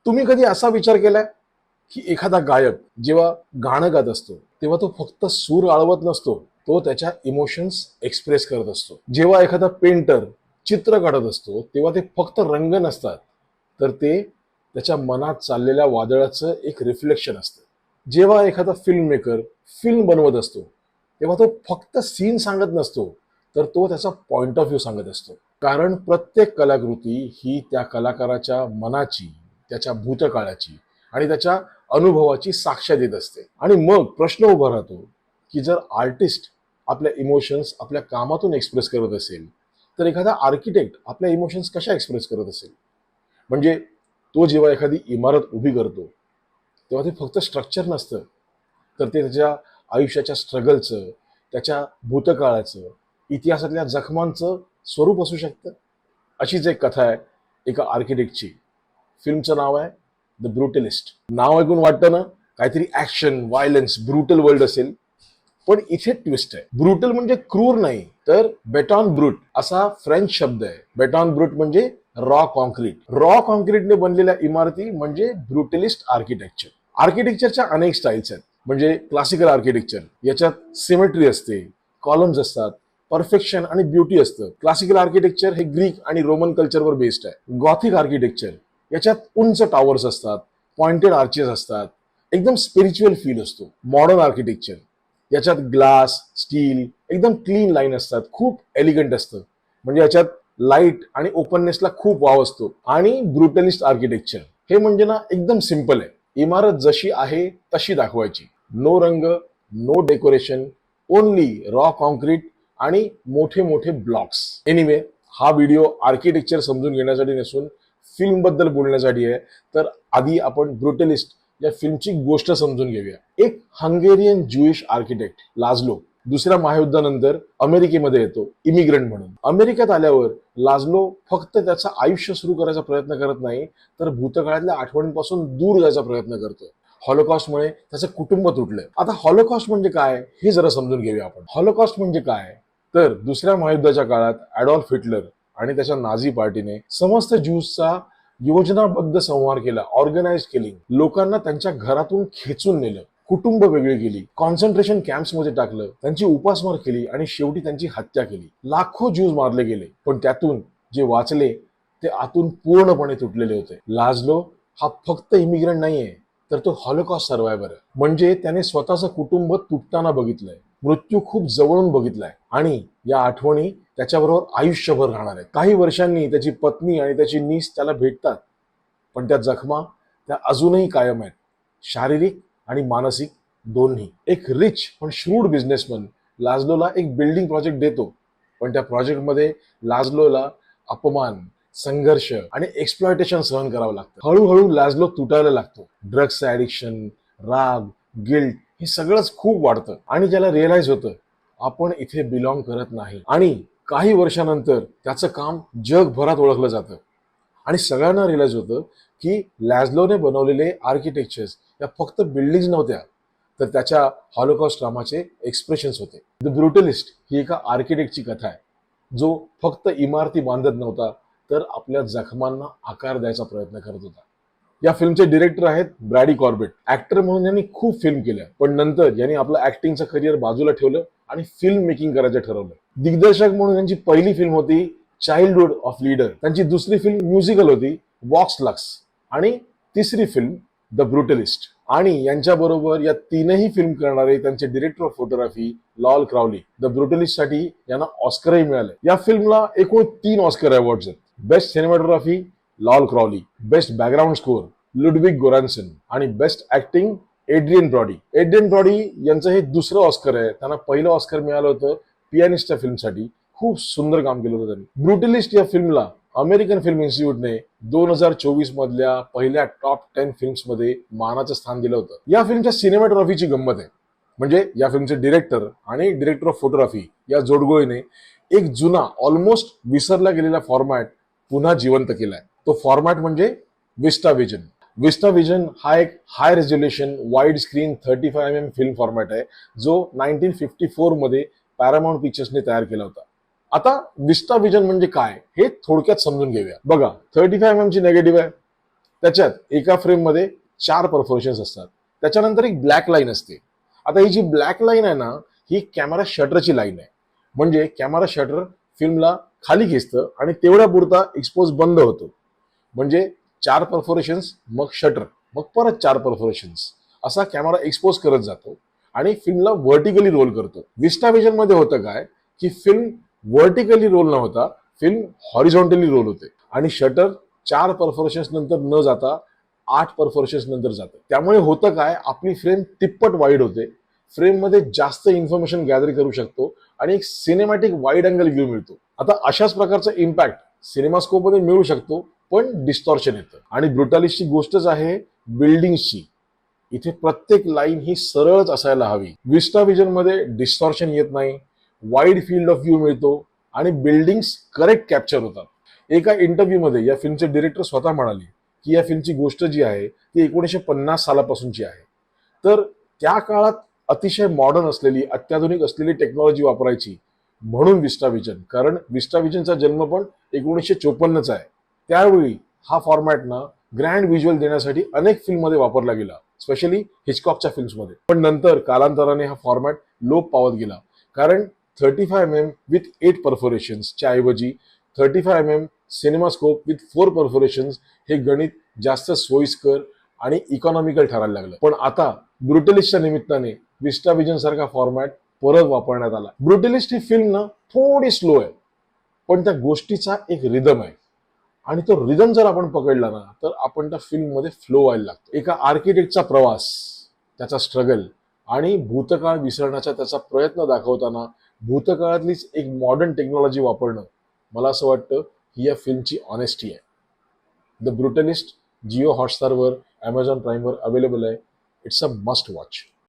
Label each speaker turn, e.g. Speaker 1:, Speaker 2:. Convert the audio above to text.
Speaker 1: तुम्ही कधी असा विचार केलाय की एखादा गायक जेव्हा गाणं गात असतो तेव्हा तो फक्त सूर आळवत नसतो, तो त्याच्या इमोशन्स एक्सप्रेस करत असतो. जेव्हा एखादा पेंटर चित्र काढत असतो तेव्हा ते फक्त रंग नसतात, तर ते त्याच्या मनात चाललेल्या वादळाचं एक रिफ्लेक्शन असतं. जेव्हा एखादा फिल्म मेकर फिल्म बनवत असतो तेव्हा तो फक्त सीन सांगत नसतो, तर तो त्याचा पॉइंट ऑफ व्ह्यू सांगत असतो. कारण प्रत्येक कलाकृती ही त्या कलाकाराच्या मनाची, त्याच्या भूतकाळाची आणि त्याच्या अनुभवाची साक्ष देत असते. आणि मग प्रश्न उभा राहतो की जर आर्टिस्ट आपल्या इमोशन्स आपल्या कामातून एक्सप्रेस करत असेल, तर एखादा आर्किटेक्ट आपल्या इमोशन्स कशा एक्सप्रेस करत असेल? म्हणजे तो जेव्हा एखादी इमारत उभी करतो तेव्हा ते फक्त स्ट्रक्चर नसतं, तर ते त्याच्या आयुष्याच्या स्ट्रगलचं, त्याच्या भूतकाळाचं, इतिहासातल्या जखमांचं स्वरूप असू शकतं. अशीच एक कथा आहे एका आर्किटेक्टची. फिल्मचं नाव आहे द ब्रुटलिस्ट. नाव ऐकून वाटतं ना काहीतरी ऍक्शन, व्हायलन्स, ब्रुटल वर्ल्ड असेल, पण इथे ट्विस्ट आहे. ब्रुटल म्हणजे क्रूर नाही, तर बेटॉन ब्रूट असा फ्रेंच शब्द आहे. बेटॉन ब्रूट म्हणजे रॉ कॉन्क्रीट. रॉ कॉन्क्रीटने बनलेल्या इमारती म्हणजे ब्रुटलिस्ट आर्किटेक्चर. आर्किटेक्चरच्या अनेक स्टाईल्स आहेत. म्हणजे क्लासिकल आर्किटेक्चर, याच्यात सिमेट्री असते, कॉलम्स असतात, परफेक्शन आणि ब्युटी असतं. क्लासिकल आर्किटेक्चर हे ग्रीक आणि रोमन कल्चरवर बेस्ड आहे. गॉथिक आर्किटेक्चर याच्यात उंच टॉवर्स असतात, पॉइंटेड आर्चेस असतात, एकदम स्पिरिच्युअल फील असतो. मॉडर्न आर्किटेक्चर याच्यात ग्लास, स्टील, एकदम क्लीन लाईन असतात, खूप एलिगंट असतं. म्हणजे याच्यात लाईट आणि ओपननेसला खूप वाव असतो. आणि ब्रुटलिस्ट आर्किटेक्चर हे म्हणजे ना एकदम सिम्पल आहे. इमारत जशी आहे तशी दाखवायची. नो रंग, no decoration, only raw concrete आणि मोठे मोठे ब्लॉक्स. एनिवे, हा व्हिडिओ आर्किटेक्चर समजून घेण्यासाठी नसून फिल्म बद्दल बोलण्यासाठी आहे. तर आधी आपण ब्रुटलिस्ट या फिल्मची गोष्ट समजून घेऊया. एक हंगेरियन ज्युइश आर्किटेक्ट लाझलो दुसऱ्या महायुद्धानंतर अमेरिकेमध्ये येतो इमिग्रंट म्हणून. अमेरिकेत आल्यावर लाझलो फक्त त्याचं आयुष्य सुरू करायचा प्रयत्न करत नाही, तर भूतकाळातल्या आठवणींपासून दूर जायचा प्रयत्न करतो. हॉलोकॉस्टमुळे त्याचं कुटुंब तुटलं. आता हॉलोकॉस्ट म्हणजे काय हे जरा समजून घेऊया आपण. हॉलोकॉस्ट म्हणजे काय, तर दुसऱ्या महायुद्धाच्या काळात ॲडॉल्फ हिटलर आणि त्याच्या नाझी पार्टीने समस्त ज्यूजचा योजनाबद्ध संहार केला. ऑर्गनाइज किलिंग, लोकांना त्यांच्या घरातून खेचून नेलं, कुटुंब वेगळी केली, कॉन्सन्ट्रेशन कॅम्प्समध्ये टाकलं, त्यांची उपासमार केली आणि शेवटी त्यांची हत्या केली. लाखो ज्यूज मारले गेले, पण त्यातून जे वाचले ते आतून पूर्णपणे तुटलेले होते. लाझलो हा फक्त इमिग्रंट नाहीये, तर तो हॉलोकॉस्ट सर्वायव्हर आहे. म्हणजे त्याने स्वतःचं कुटुंब तुटताना बघितलंय, मृत्यू खूप जवळून बघितलाय आणि या आठवणी त्याच्याबरोबर आयुष्यभर राहणार आहेत. काही वर्षांनी त्याची पत्नी आणि त्याची नीस त्याला भेटतात, पण त्या जखमा त्या अजूनही कायम आहेत, शारीरिक आणि मानसिक दोन्ही. एक रिच पण श्रूड बिझनेसमन लाझलोला एक बिल्डिंग प्रोजेक्ट देतो, पण त्या प्रोजेक्टमध्ये लाझलोला अपमान, संघर्ष आणि एक्सप्लॉयटेशन सहन करावं लागतं. हळूहळू लाझलो तुटायला लागतो. ड्रग्सचं ॲडिक्शन, राग, गिल्ट हे सगळंच खूप वाढतं आणि त्याला रिअलाइज होतं आपण इथे बिलॉंग करत नाही. आणि काही वर्षानंतर त्याचं काम जगभरात ओळखलं जातं आणि सगळ्यांना रिअलाइज होतं की लॅझलोने बनवलेले आर्किटेक्चर्स या फक्त बिल्डिंग्स नव्हत्या, तर त्याच्या हॉलोकॉस्ट ड्रामाचे एक्सप्रेशन्स होते. द ब्रुटलिस्ट ही एका आर्किटेक्टची कथा आहे, जो फक्त इमारती बांधत नव्हता, तर आपल्या जखमांना आकार द्यायचा प्रयत्न करत होता. या फिल्मचे डिरेक्टर आहेत ब्रॅडी कॉर्बेट. ऍक्टर म्हणून यांनी खूप फिल्म केल्या, पण नंतर यांनी आपलं ऍक्टिंगचं करिअर बाजूला ठेवलं आणि फिल्म मेकिंग करायचं ठरवलं. दिग्दर्शक म्हणून यांची पहिली फिल्म होती चाइल्डहुड ऑफ लीडर. त्यांची दुसरी फिल्म म्युझिकल होती वॉक्स लक्स आणि तिसरी फिल्म द ब्रुटलिस्ट. आणि यांच्याबरोबर या तीनही फिल्म करणारे त्यांचे director of photography Lol Crawley. The brutalist साठी यांना ऑस्करही मिळाले. या फिल्मला एकूण 3 ऑस्कर अवॉर्ड्स आहेत. Best cinematography Lol Crawley, best background score Ludwig Goransson आणि best acting Adrien Brody. Adrien Brody यांचं हे दुसरं ऑस्कर आहे. त्यांना पहिलं ऑस्कर मिळालं होतं पियानिस्ट या फिल्मसाठी. खूप सुंदर काम केलं होतं त्यांनी. ब्रुटलिस्ट या फिल्मला अमेरिकन फिल्म इन्स्टिट्यूटने 2024 मधल्या पहिल्या टॉप 10 फिल्म्स मध्ये मानाचं स्थान दिलं होतं. या फिल्मच्या सिनेमॅटोग्राफीची गंमत आहे, म्हणजे या फिल्मचे डिरेक्टर आणि डिरेक्टर ऑफ फोटोग्राफी या जोडगोळीने एक जुना ऑलमोस्ट विसरला गेलेला फॉर्मॅट पुन्हा जिवंत केलाय. तो फॉर्मॅट म्हणजे विस्टा विजन. विस्टा विजन हा एक high resolution wide screen 35mm film format आहे, जो 1954 मध्ये पॅरामाउंट पिक्चर्सने तयार केला होता. आता विस्टा विजन म्हणजे काय हे थोडक्यात समजून घेऊया. बघा, 35mm ची नेगेटिव्ह आहे, त्याच्यात एका फ्रेममध्ये 4 परफोरेशन्स असतात. त्याच्यानंतर एक ब्लॅक लाईन असते. आता ही जी ब्लॅक लाईन आहे ना, ही कॅमेरा शटरची लाईन आहे. म्हणजे कॅमेरा शटर फिल्मला खाली खेचतं आणि तेवढ्या पुरता एक्सपोज बंद होतो. म्हणजे 4 परफोरेशन्स, मग शटर, मग परत 4 परफोरेशन्स, असा कॅमेरा एक्सपोज करत जातो आणि फिल्मला व्हर्टिकली रोल करतो. विस्टाव्हिजन मध्ये होतं काय, की फिल्म व्हर्टिकली रोल न होता फिल्म हॉरिझॉन्टली रोल होते आणि शटर 4 परफोरेशन्स नंतर न जाता 8 परफोरेशन्स नंतर जातं. त्यामुळे होतं काय, आपली फ्रेम तिप्पट वाईड होते, फ्रेम मध्ये जास्त इन्फॉर्मेशन गॅदर करू शकतो आणि एक सिनेमॅटिक वाईड अँगल व्ह्यू मिळतो. आता अशाच प्रकारचा इम्पॅक्ट सिनेमास्कोप मध्ये मिळू शकतो, पण डिस्टॉर्शन येतं. आणि ब्रुटालिस्टची गोष्टच आहे बिल्डिंगची. इथे प्रत्येक लाईन ही सरळच असायला हवी. विस्टाव्हिजन मध्ये डिस्टॉर्शन येत नाही, वाईड फील्ड ऑफ व्ह्यू मिळतो आणि बिल्डिंग्स करेक्ट कॅप्चर होतात. एका इंटरव्ह्यू मध्ये या फिल्मचे डिरेक्टर स्वतः म्हणाले की या फिल्मची गोष्ट जी आहे ती 1950 सालापासूनची आहे. तर त्या काळात अतिशय मॉडर्न असलेली, अत्याधुनिक असलेली टेक्नॉलॉजी वापरायची, म्हणून विस्टाव्हिजन. कारण विस्टाव्हिजनचा जन्म पण 1954चा आहे. त्यावेळी हा फॉर्मॅट ना ग्रँड व्हिज्युअल देण्यासाठी अनेक फिल्ममध्ये वापरला गेला, स्पेशली हिचकॉकच्या फिल्म्समध्ये. पण नंतर कालांतराने हा फॉर्मॅट लोप पावत गेला, कारण 35mm विथ 8 परफोरेशन्सच्या ऐवजी 35mm सिनेमास्कोप विथ 4 परफोरेशन्स हे गणित जास्त सोयीस्कर आणि इकॉनॉमिकल ठरायला लागलं. पण आता ब्रुटलिस्टच्या निमित्ताने विस्टाव्हिजन सारखा फॉर्मॅट परत वापरण्यात आला. ब्रुटलिस्ट ही फिल्म ना थोडी स्लो आहे, पण त्या गोष्टीचा एक रिदम आहे आणि तो रिदम जर आपण पकडला ना, तर आपण त्या फिल्म मध्ये फ्लो व्हायला लागतो. एका आर्किटेक्टचा प्रवास, त्याचा स्ट्रगल आणि भूतकाळ विसरण्याचा त्याचा प्रयत्न दाखवताना भूतकाळातलीच एक मॉडर्न टेक्नॉलॉजी वापरणं, मला असं वाटतं ही या फिल्मची ऑनेस्टी आहे. द ब्रुटलिस्ट जिओ हॉटस्टारवर, अमेझॉन प्राईमवर अवेलेबल आहे. It's a must watch.